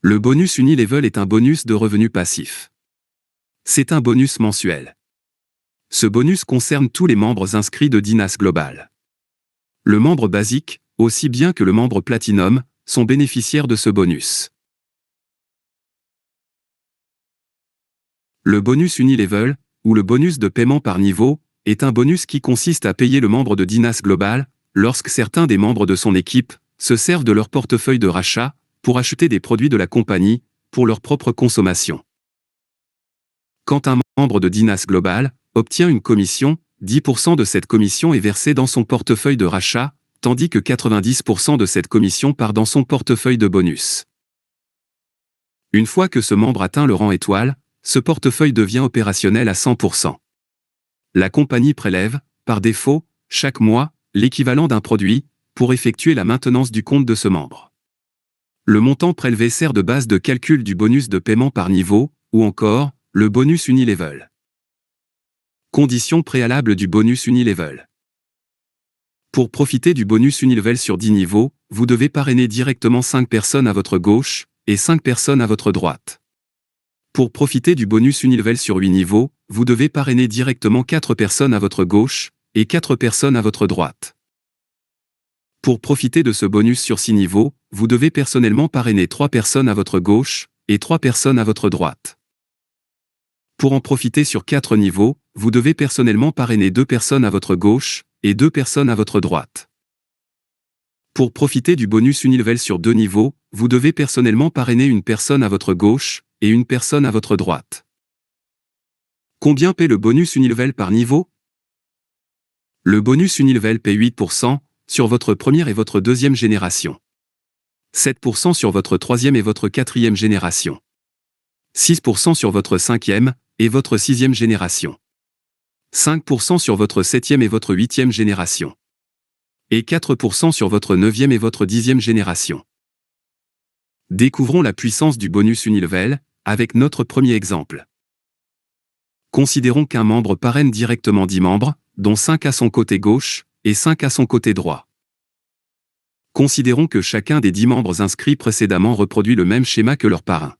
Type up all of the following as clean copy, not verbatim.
Le bonus Unilevel est un bonus de revenu passif. C'est un bonus mensuel. Ce bonus concerne tous les membres inscrits de Dynas Global. Le membre basique, aussi bien que le membre Platinum, sont bénéficiaires de ce bonus. Le bonus Unilevel, ou le bonus de paiement par niveau, est un bonus qui consiste à payer le membre de Dynas Global, lorsque certains des membres de son équipe se servent de leur portefeuille de rachat pour acheter des produits de la compagnie pour leur propre consommation. Quand un membre de Dynas Global obtient une commission, 10% de cette commission est versée dans son portefeuille de rachat, tandis que 90% de cette commission part dans son portefeuille de bonus. Une fois que ce membre atteint le rang étoile, ce portefeuille devient opérationnel à 100%. La compagnie prélève, par défaut, chaque mois, l'équivalent d'un produit, pour effectuer la maintenance du compte de ce membre. Le montant prélevé sert de base de calcul du bonus de paiement par niveau, ou encore, le bonus Unilevel. Conditions préalables du bonus Unilevel. Pour profiter du bonus Unilevel sur 10 niveaux, vous devez parrainer directement 5 personnes à votre gauche, et 5 personnes à votre droite. Pour profiter du bonus Unilevel sur 8 niveaux, vous devez parrainer directement 4 personnes à votre gauche, et 4 personnes à votre droite. Pour profiter de ce bonus sur 6 niveaux, vous devez personnellement parrainer 3 personnes à votre gauche, et 3 personnes à votre droite. Pour en profiter sur 4 niveaux, vous devez personnellement parrainer 2 personnes à votre gauche, et 2 personnes à votre droite. Pour profiter du bonus Unilevel sur 2 niveaux, vous devez personnellement parrainer une personne à votre gauche, et une personne à votre droite. Combien paie le bonus Unilevel par niveau? Le bonus Unilevel paie 8% sur votre première et votre deuxième génération. 7% sur votre troisième et votre quatrième génération. 6% sur votre cinquième et votre sixième génération. 5% sur votre septième et votre huitième génération. Et 4% sur votre neuvième et votre dixième génération. Découvrons la puissance du bonus Unilevel, avec notre premier exemple. Considérons qu'un membre parraine directement 10 membres, dont 5 à son côté gauche, et 5 à son côté droit. Considérons que chacun des 10 membres inscrits précédemment reproduit le même schéma que leur parrain.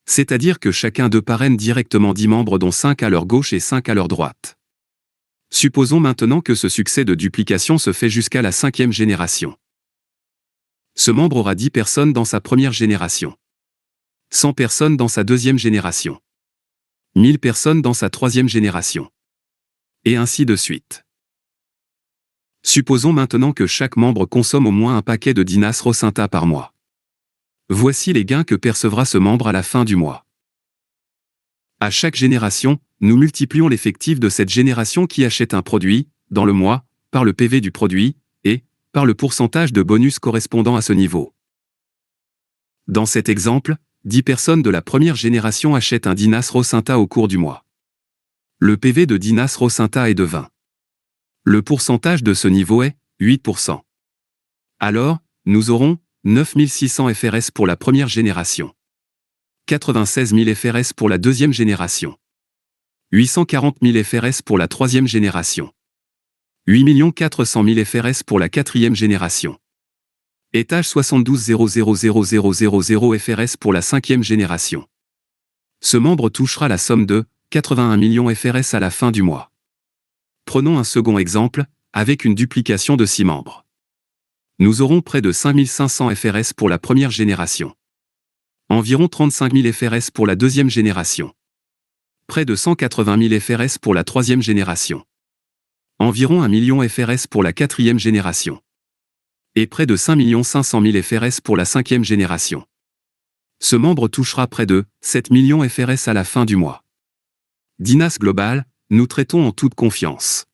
C'est-à-dire que chacun d'eux parraine directement 10 membres dont 5 à leur gauche et 5 à leur droite. Supposons maintenant que ce succès de duplication se fait jusqu'à la 5e génération. Ce membre aura 10 personnes dans sa première génération. 100 personnes dans sa deuxième génération. 1000 personnes dans sa troisième génération. Et ainsi de suite. Supposons maintenant que chaque membre consomme au moins un paquet de Dynas Rocinta par mois. Voici les gains que percevra ce membre à la fin du mois. À chaque génération, nous multiplions l'effectif de cette génération qui achète un produit, dans le mois, par le PV du produit, et par le pourcentage de bonus correspondant à ce niveau. Dans cet exemple, 10 personnes de la première génération achètent un Dynas Rocinta au cours du mois. Le PV de Dynas Rocinta est de 20. Le pourcentage de ce niveau est 8%. Alors, nous aurons 9600 FRS pour la première génération. 96 000 FRS pour la deuxième génération. 840 000 FRS pour la troisième génération. 8 400 000 FRS pour la quatrième génération. Étage 72 000 FRS pour la cinquième génération. Ce membre touchera la somme de 81 millions FRS à la fin du mois. Prenons un second exemple, avec une duplication de 6 membres. Nous aurons près de 5500 FRS pour la première génération. Environ 35 000 FRS pour la deuxième génération. Près de 180 000 FRS pour la troisième génération. Environ 1 million FRS pour la quatrième génération. Et près de 5 500 000 FRS pour la cinquième génération. Ce membre touchera près de 7 millions FRS à la fin du mois. Dynas Global, nous traitons en toute confiance.